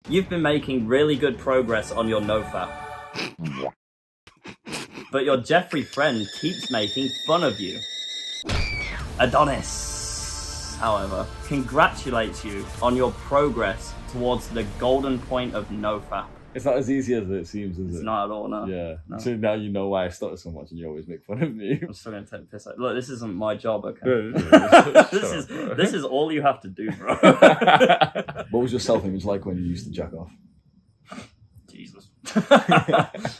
You've been making really good progress on your NoFap. But your Jeffrey friend keeps making fun of you. Adonis, however, congratulates you on your progress towards the golden point of NoFap. It's not as easy as it seems, is it? It's not at all, no. Yeah. No. So now you know why I stutter so much and you always make fun of me. I'm still gonna take the piss out. Look, this isn't my job, okay? This is all you have to do, bro. What was your self-image like when you used to jack off? Jesus.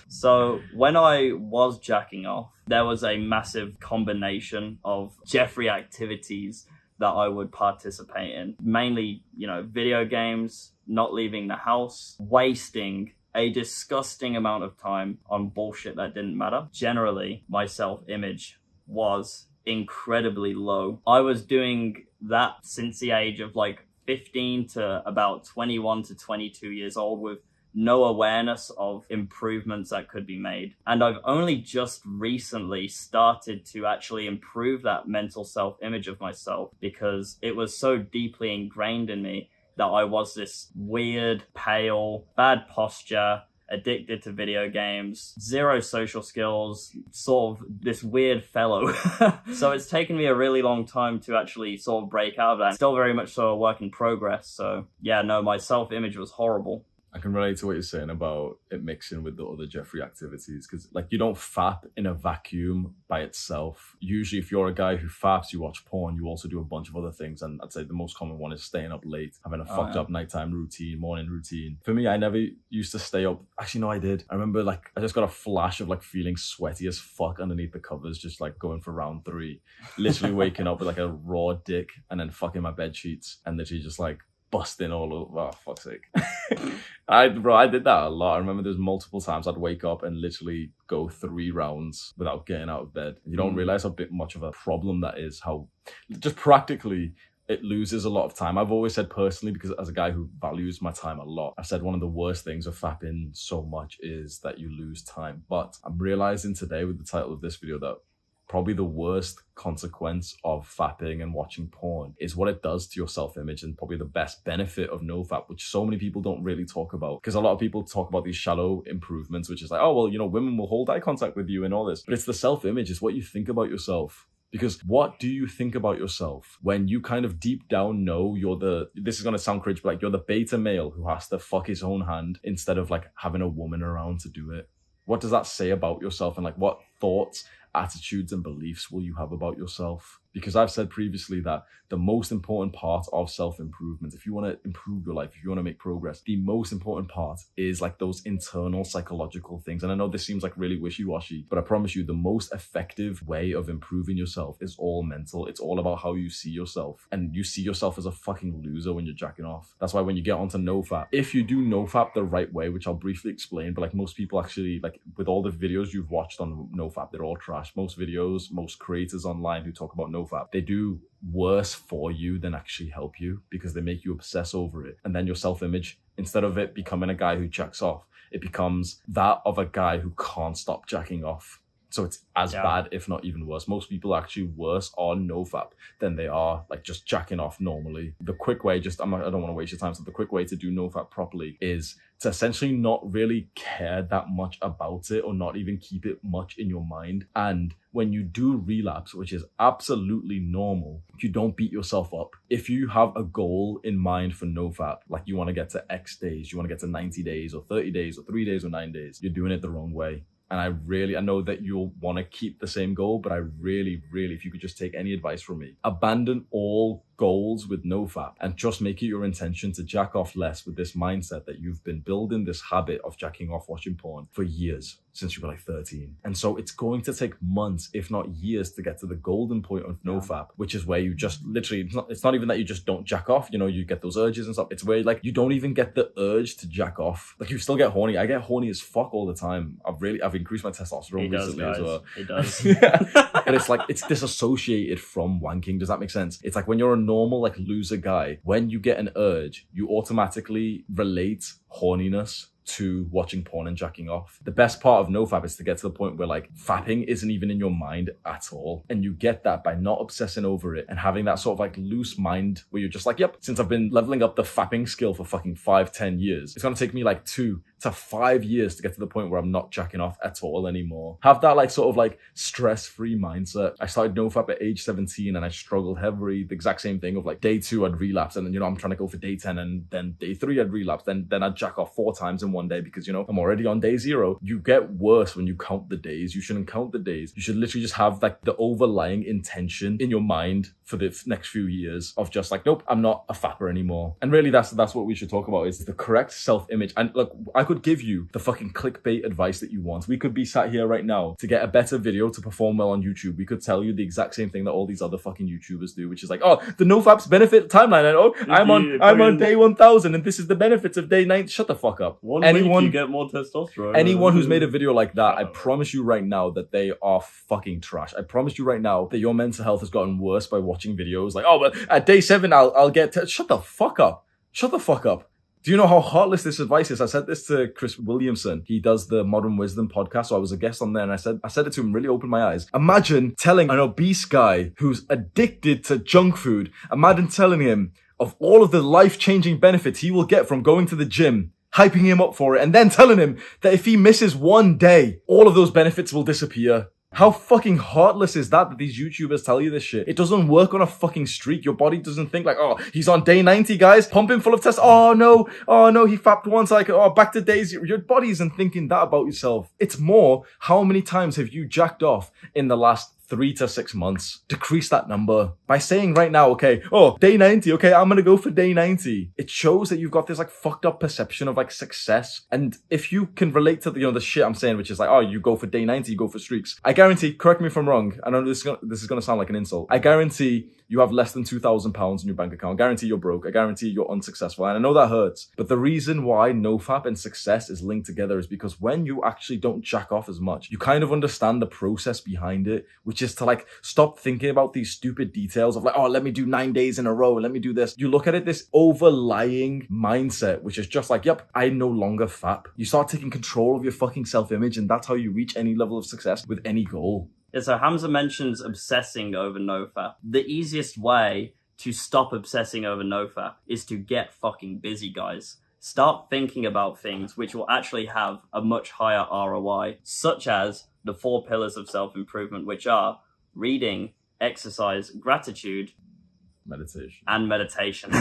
So when I was jacking off, there was a massive combination of Jeffrey activities that I would participate in. Mainly, video games, not leaving the house, wasting a disgusting amount of time on bullshit that didn't matter. Generally, my self-image was incredibly low. I was doing that since the age of 15 to about 21 to 22 years old with no awareness of improvements that could be made. And I've only just recently started to actually improve that mental self-image of myself because it was so deeply ingrained in me that I was this weird, pale, bad posture, addicted to video games, zero social skills, sort of this weird fellow. So it's taken me a really long time to actually sort of break out of that. Still very much so a work in progress. So yeah, no, my self-image was horrible. I can relate to what you're saying about it mixing with the other Jeffrey activities because you don't fap in a vacuum by itself. Usually if you're a guy who faps, you watch porn, you also do a bunch of other things, and I'd say the most common one is staying up late, having a fucked up nighttime routine, morning routine. For me, I never used to stay up. Actually, no, I did. I remember I just got a flash of feeling sweaty as fuck underneath the covers, just going for round 3, literally waking up with a raw dick and then fucking my bed sheets and literally just busting all over. Oh, fuck's sake. I did that a lot. I remember there's multiple times I'd wake up and literally go 3 rounds without getting out of bed. You don't realize how much of a problem that is, how just practically it loses a lot of time. I've always said personally, because as a guy who values my time a lot, I've said one of the worst things of fapping so much is that you lose time. But I'm realizing today with the title of this video that probably the worst consequence of fapping and watching porn is what it does to your self-image, and probably the best benefit of NoFap, which so many people don't really talk about. Because a lot of people talk about these shallow improvements, which is women will hold eye contact with you and all this. But it's the self-image, it's what you think about yourself. Because what do you think about yourself when you kind of deep down know this is going to sound cringe, but you're the beta male who has to fuck his own hand instead of having a woman around to do it? What does that say about yourself, and what thoughts, attitudes and beliefs will you have about yourself? Because I've said previously that the most important part of self-improvement, if you want to improve your life, if you want to make progress, the most important part is those internal psychological things. And I know this seems really wishy-washy, but I promise you the most effective way of improving yourself is all mental. It's all about how you see yourself, and you see yourself as a fucking loser when you're jacking off. That's why when you get onto NoFap, if you do NoFap the right way, which I'll briefly explain, but most people actually, with all the videos you've watched on NoFap, they're all trash. Most videos, most creators online who talk about NoFap, they do worse for you than actually help you, because they make you obsess over it. And then your self-image, instead of it becoming a guy who jacks off, it becomes that of a guy who can't stop jacking off. So it's as bad, if not even worse. Most people are actually worse on NoFap than they are just jacking off normally. The quick way, I don't want to waste your time, so the quick way to do NoFap properly is to essentially not really care that much about it, or not even keep it much in your mind. And when you do relapse, which is absolutely normal, you don't beat yourself up. If you have a goal in mind for NoFap, you want to get to X days, you want to get to 90 days or 30 days or 3 days or 9 days, you're doing it the wrong way. And I know that you'll want to keep the same goal, but I really, if you could just take any advice from me, abandon all goals with NoFap and just make it your intention to jack off less, with this mindset that you've been building this habit of jacking off watching porn for years, since you were 13. And so it's going to take months, if not years, to get to the golden point of NoFap, which is where you just literally, it's not even that you just don't jack off, you get those urges and stuff. It's where you don't even get the urge to jack off. You still get horny. I get horny as fuck all the time. I've increased my testosterone recently as well. It does. And it's disassociated from wanking. Does that make sense? It's when you're a normal loser guy, when you get an urge, you automatically relate horniness to watching porn and jacking off. The best part of NoFap is to get to the point where like fapping isn't even in your mind at all. And you get that by not obsessing over it and having that sort of like loose mind where you're just like, yep, since I've been leveling up the fapping skill for fucking 5-10 years, it's going to take me like 2 to 5 years to get to the point where I'm not jacking off at all anymore. Have that like sort of like stress-free mindset. I started NoFap at age 17 and I struggled heavily. The exact same thing of like day 2 I'd relapse and then, you know, I'm trying to go for day 10 and then day 3 I'd relapse. Then I'd jack off 4 times in one day because, you know, I'm already on day 0. You get worse when you count the days. You shouldn't count the days. You should literally just have like the overlying intention in your mind for the next few years of just like, nope, I'm not a fapper anymore. And really that's what we should talk about, is the correct self-image. And look, I could give you the fucking clickbait advice that you want. We could be sat here right now to get a better video to perform well on YouTube. We could tell you the exact same thing that all these other fucking YouTubers do, which is like, oh, the NoFap's benefit timeline. And, oh, I'm on day 1000 and this is the benefits of day 9. Shut the fuck up. One week you get more testosterone. Anyone who's made a video like that, I promise you right now that they are fucking trash. I promise you right now that your mental health has gotten worse by watching videos like, oh, but at day 7 I'll get shut the fuck up. Shut the fuck up. Do you know how heartless this advice is? I said this to Chris Williamson. He does the Modern Wisdom podcast. So I was a guest on there and I said it to him, really opened my eyes. Imagine telling an obese guy who's addicted to junk food, imagine telling him of all of the life-changing benefits he will get from going to the gym, hyping him up for it, and then telling him that if he misses one day, all of those benefits will disappear. How fucking heartless is that these YouTubers tell you this shit? It doesn't work on a fucking streak. Your body doesn't think like, oh, he's on day 90, guys, pumping full of test. Oh no, he fapped once, like, oh, back to days. Your body isn't thinking that about yourself. It's more, how many times have you jacked off in the last 3 to 6 months? Decrease that number by saying right now, okay, oh, day 90, okay, I'm gonna go for day 90. It shows that you've got this like fucked up perception of like success. And if you can relate to the, you know, the shit I'm saying, which is like, oh, you go for day 90, you go for streaks. I guarantee, correct me if I'm wrong, I know this is gonna sound like an insult. I guarantee you have less than £2,000 in your bank account. I guarantee you're broke. I guarantee you're unsuccessful. And I know that hurts. But the reason why NoFap and success is linked together is because when you actually don't jack off as much, you kind of understand the process behind it, which is to like stop thinking about these stupid details of like, oh, let me do 9 days in a row. Let me do this. You look at it, this overlying mindset, which is just like, yep, I no longer fap. You start taking control of your fucking self-image, and that's how you reach any level of success with any goal. Yeah, so Hamza mentions obsessing over NoFap. The easiest way to stop obsessing over NoFap is to get fucking busy, guys. Start thinking about things which will actually have a much higher ROI, such as the 4 pillars of self-improvement, which are reading, exercise, gratitude, meditation.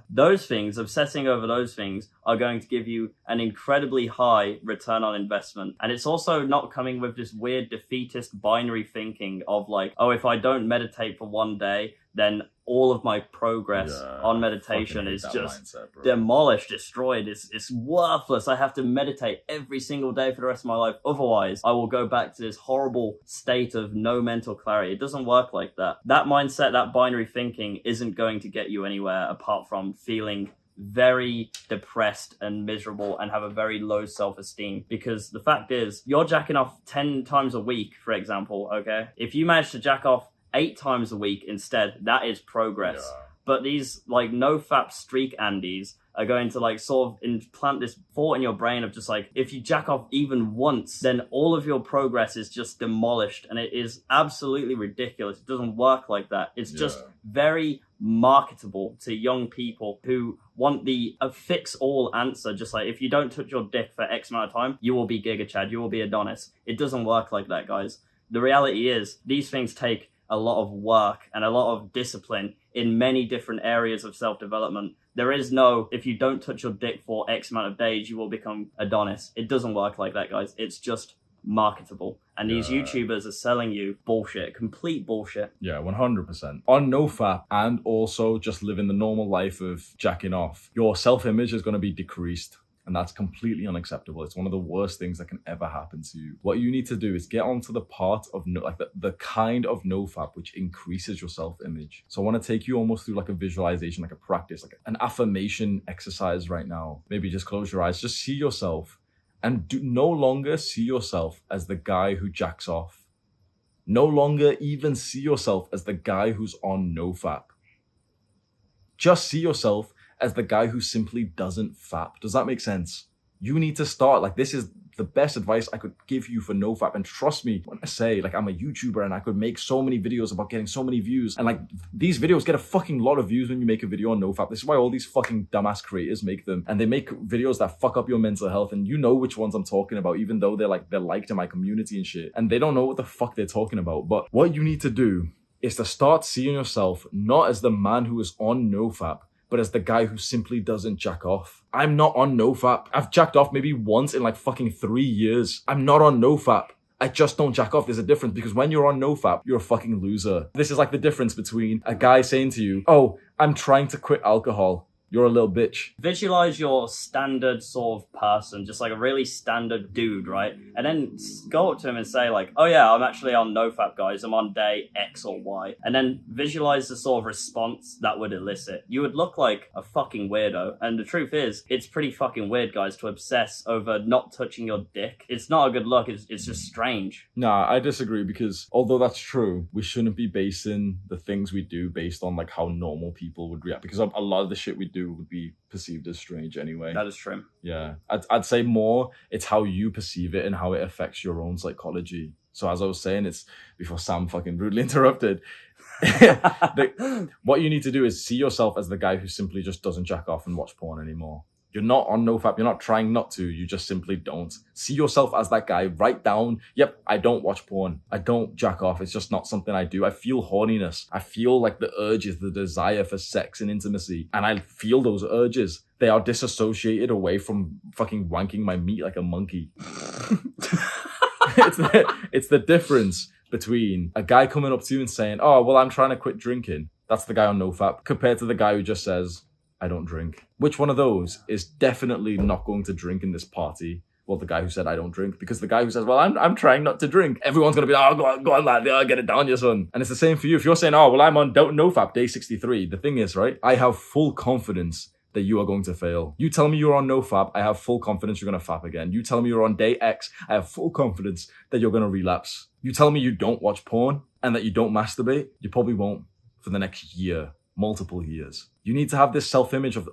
Those things, obsessing over those things, are going to give you an incredibly high return on investment. And it's also not coming with this weird defeatist binary thinking of like, oh, if I don't meditate for 1 day, then all of my progress on meditation is just demolished, destroyed. It's worthless. I have to meditate every single day for the rest of my life. Otherwise, I will go back to this horrible state of no mental clarity. It doesn't work like that. That mindset, that binary thinking isn't going to get you anywhere apart from feeling very depressed and miserable and have a very low self-esteem. Because the fact is, you're jacking off 10 times a week, for example, okay? If you manage to jack off 8 times a week instead, that is progress. Yeah. But these like NoFap streak Andes are going to like sort of implant this thought in your brain of just like, if you jack off even once, then all of your progress is just demolished. And it is absolutely ridiculous. It doesn't work like that. It's just very marketable to young people who want the fix-all answer. Just like, if you don't touch your dick for X amount of time, you will be Giga Chad, you will be Adonis. It doesn't work like that, guys. The reality is, these things take a lot of work and a lot of discipline in many different areas of self-development. There is no, if you don't touch your dick for X amount of days, you will become Adonis. It doesn't work like that, guys. It's just marketable. And these YouTubers are selling you bullshit, complete bullshit. Yeah, 100%. On NoFap and also just living the normal life of jacking off, your self-image is going to be decreased. And that's completely unacceptable. It's one of the worst things that can ever happen to you. What you need to do is get onto the part of the kind of NoFap which increases your self-image. So I want to take you almost through like a visualization, like a practice, like an affirmation exercise right now. Maybe just close your eyes, just see yourself, and no longer see yourself as the guy who jacks off. No longer even see yourself as the guy who's on NoFap. Just see yourself as the guy who simply doesn't fap. Does that make sense? You need to start. Like, this is the best advice I could give you for NoFap. And trust me when I say, like, I'm a YouTuber and I could make so many videos about getting so many views. And like, these videos get a fucking lot of views when you make a video on NoFap. This is why all these fucking dumbass creators make them. And they make videos that fuck up your mental health. And you know which ones I'm talking about, even though they're liked in my community and shit. And they don't know what the fuck they're talking about. But what you need to do is to start seeing yourself not as the man who is on NoFap, but as the guy who simply doesn't jack off. I'm not on NoFap. I've jacked off maybe once in like fucking 3 years. I'm not on NoFap. I just don't jack off. There's a difference, because when you're on NoFap, you're a fucking loser. This is like the difference between a guy saying to you, oh, I'm trying to quit alcohol. You're a little bitch. Visualize your standard sort of person, just like a really standard dude, right? And then go up to him and say like, oh yeah, I'm actually on NoFap, guys. I'm on day X or Y. And then visualize the sort of response that would elicit. You would look like a fucking weirdo. And the truth is, it's pretty fucking weird, guys, to obsess over not touching your dick. It's not a good look. It's just strange. Nah, I disagree, because although that's true, we shouldn't be basing the things we do based on like how normal people would react, because a lot of the shit we do would be perceived as strange anyway. That is true. Yeah. I'd say more it's how you perceive it and how it affects your own psychology. So as I was saying, it's before Sam fucking rudely interrupted. What you need to do is see yourself as the guy who simply just doesn't jack off and watch porn anymore. You're not on NoFap. You're not trying not to. You just simply don't. See yourself as that guy. Write down, yep, I don't watch porn. I don't jack off. It's just not something I do. I feel horniness. I feel like the urges, the desire for sex and intimacy. And I feel those urges. They are disassociated away from fucking wanking my meat like a monkey. It's the difference between a guy coming up to you and saying, oh, well, I'm trying to quit drinking. That's the guy on NoFap, compared to the guy who just says, I don't drink. Which one of those is definitely not going to drink in this party? Well, the guy who said I don't drink, because the guy who says, well, I'm trying not to drink, everyone's going to be like, oh, go on, lad, get it down, your son. And it's the same for you. If you're saying, oh, well, I'm on NoFap day 63, the thing is, right, I have full confidence that you are going to fail. You tell me you're on NoFap, I have full confidence you're going to fap again. You tell me you're on day X, I have full confidence that you're going to relapse. You tell me you don't watch porn and that you don't masturbate, you probably won't for the next year, multiple years. You need to have this self-image of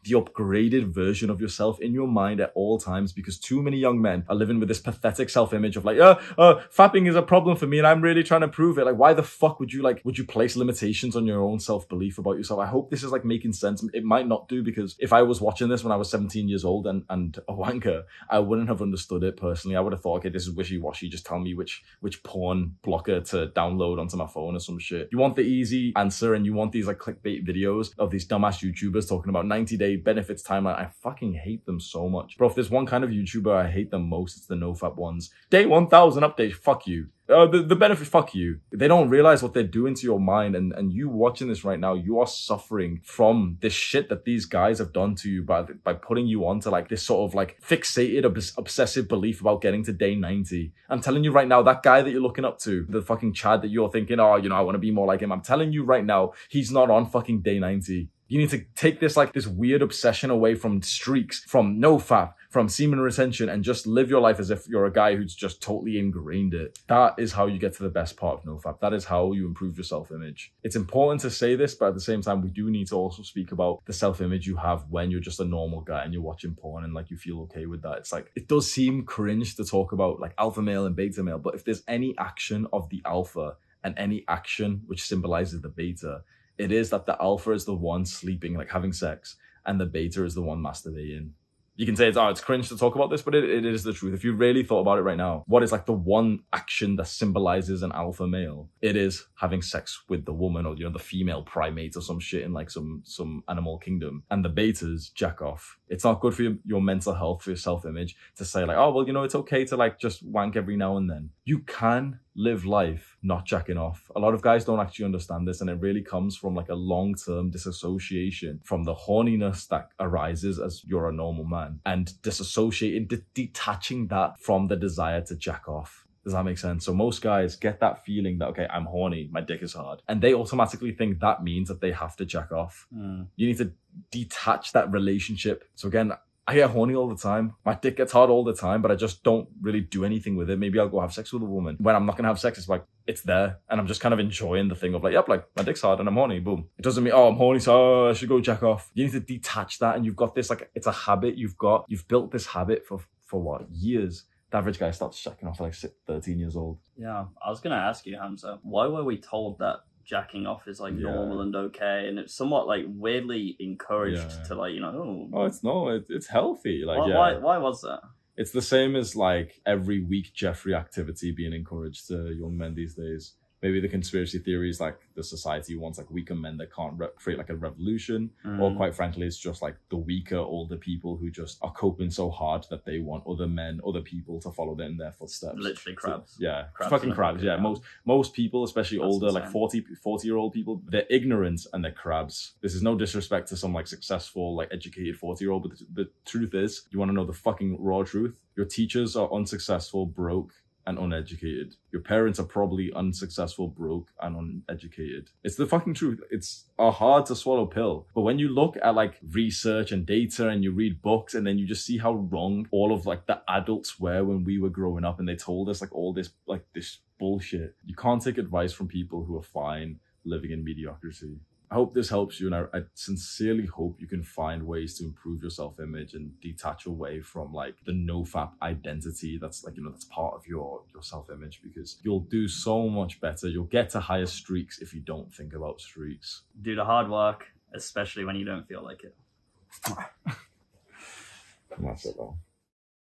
the upgraded version of yourself in your mind at all times, because too many young men are living with this pathetic self-image of like, fapping is a problem for me and I'm really trying to prove it. Like, why the fuck would you place limitations on your own self-belief about yourself? I hope this is like making sense. It might not do, because if I was watching this when I was 17 years old and a wanker, I wouldn't have understood it personally. I would have thought, okay, this is wishy-washy. Just tell me which porn blocker to download onto my phone or some shit. You want the easy answer, and you want these like clickbait videos of these dumbass YouTubers talking about 90-day benefits timeline. I fucking hate them so much. Bro, if there's one kind of YouTuber I hate the most, it's the NoFap ones. Day 1000 update, fuck you. The benefit, fuck you. They don't realize what they're doing to your mind, and you watching this right now, you are suffering from this shit that these guys have done to you by putting you onto like this sort of like fixated, obsessive belief about getting to day 90. I'm telling you right now, that guy that you're looking up to, the fucking Chad that you're thinking, oh, I want to be more like him. I'm telling you right now, he's not on fucking day 90. You need to take this weird obsession away from streaks, from NoFap, from semen retention, and just live your life as if you're a guy who's just totally ingrained it. That is how you get to the best part of NoFap. That is how you improve your self-image. It's important to say this, but at the same time, we do need to also speak about the self-image you have when you're just a normal guy and you're watching porn and like you feel okay with that. It's like, it does seem cringe to talk about like alpha male and beta male, but if there's any action of the alpha and any action which symbolizes the beta, it is that the alpha is the one sleeping, like having sex, and the beta is the one masturbating. You can say it's cringe to talk about this, but it is the truth. If you really thought about it right now, what is like the one action that symbolizes an alpha male? It is having sex with the woman, or the female primate or some shit in like some animal kingdom. And the betas jack off. It's not good for your mental health, for your self-image, to say like, oh, well, it's okay to like just wank every now and then. You can live life not jacking off. A lot of guys don't actually understand this, and it really comes from like a long-term disassociation from the horniness that arises as you're a normal man, and disassociating, detaching that from the desire to jack off. Does that make sense? So most guys get that feeling that, okay, I'm horny, my dick is hard, and they automatically think that means that they have to jack off. You need to detach that relationship. So again, I get horny all the time. My dick gets hard all the time, but I just don't really do anything with it. Maybe I'll go have sex with a woman. When I'm not going to have sex, it's like, it's there, and I'm just kind of enjoying the thing of like, yep, like my dick's hard and I'm horny, boom. It doesn't mean, oh, I'm horny, so I should go jack off. You need to detach that, and you've got this, like, it's a habit you've built this habit for what, years. The average guy starts jacking off at like 13 years old. Yeah, I was going to ask you, Hamza, why were we told that jacking off is like normal and okay, and it's somewhat like weirdly encouraged to like, you know, it's healthy. Like, why was that? It's the same as like every week Jeffrey activity being encouraged to young men these days. Maybe the conspiracy theory is like the society wants like weaker men that can't create like a revolution, or quite frankly, it's just like the weaker, older people who just are coping so hard that they want other men, other people to follow in their footsteps. Literally crabs. So, yeah, fucking crabs. Yeah, most people, especially older, insane. Like 40-year-old people, they're ignorant and they're crabs. This is no disrespect to some like successful, like educated 40-year-old, but the truth is, you want to know the fucking raw truth? Your teachers are unsuccessful, broke, and uneducated. Your parents are probably unsuccessful, broke, and uneducated. It's the fucking truth. It's a hard to swallow pill. But when you look at like research and data and you read books, and then you just see how wrong all of like the adults were when we were growing up, and they told us like all this bullshit. You can't take advice from people who are fine living in mediocrity. I hope this helps you, and I sincerely hope you can find ways to improve your self-image and detach away from like the NoFap identity that's like, you know, that's part of your self-image, because you'll do so much better. You'll get to higher streaks if you don't think about streaks. Do the hard work, especially when you don't feel like it. That's it though.